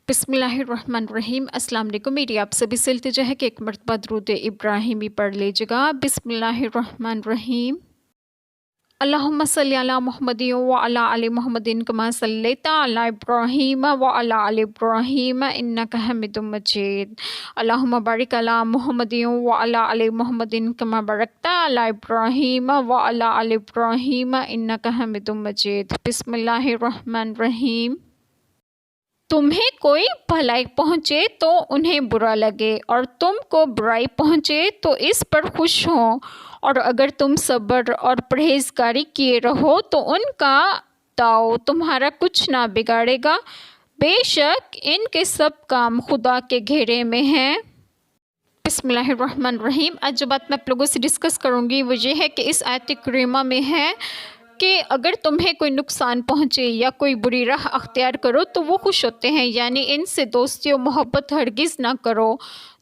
بسم اللہ الرحمن الرحیم۔ السلام علیکم۔ میری آپ سبھی سے التجا ہے کہ ایک مرتبہ درود ابراہیمی پڑھ لیجیے گا۔ بسم اللہ الرحمن الرحیم۔ اللہم صلی علی محمد وعلی آل محمد کما صلیت علی ابراہیم وعلی آل ابراہیم انک حمید مجید۔ اللہم بارک علی محمد وعلی آل محمد کما بارکت علی ابراہیم وعلی آل ابراہیم انک حمید مجید۔ بسم اللہ الرحمن الرحیم۔ تمہیں کوئی بھلائی پہنچے تو انہیں برا لگے، اور تم کو برائی پہنچے تو اس پر خوش ہوں، اور اگر تم صبر اور پرہیزگاری کیے رہو تو ان کا داؤ تمہارا کچھ نہ بگاڑے گا، بے شک ان کے سب کام خدا کے گھیرے میں ہیں۔ بسم اللہ الرحمن الرحیم۔ آج جو بات میں آپ لوگوں سے ڈسکس کروں گی وہ یہ ہے کہ اس آیت کریمہ میں ہے کہ اگر تمہیں کوئی نقصان پہنچے یا کوئی بری راہ اختیار کرو تو وہ خوش ہوتے ہیں، یعنی ان سے دوستی و محبت ہرگز نہ کرو،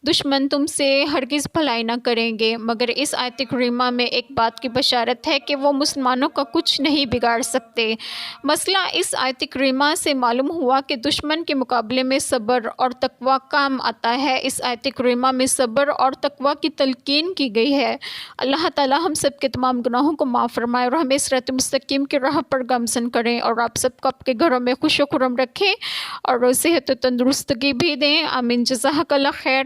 دشمن تم سے ہرگز بھلائی نہ کریں گے، مگر اس آیت کریمہ میں ایک بات کی بشارت ہے کہ وہ مسلمانوں کا کچھ نہیں بگاڑ سکتے۔ مسئلہ اس آیت کریمہ سے معلوم ہوا کہ دشمن کے مقابلے میں صبر اور تقوی کام آتا ہے۔ اس آیت کریمہ میں صبر اور تقوی کی تلقین کی گئی ہے۔ اللہ تعالی ہم سب کے تمام گناہوں کو معاف فرمائے اور ہمیں صراط مستقیم کی راہ پر گامزن کریں، اور آپ سب کو آپ کے گھروں میں خوش و خرم رکھیں اور صحت و تندرستگی بھی دیں۔ آمین۔ جزاک اللہ خیر۔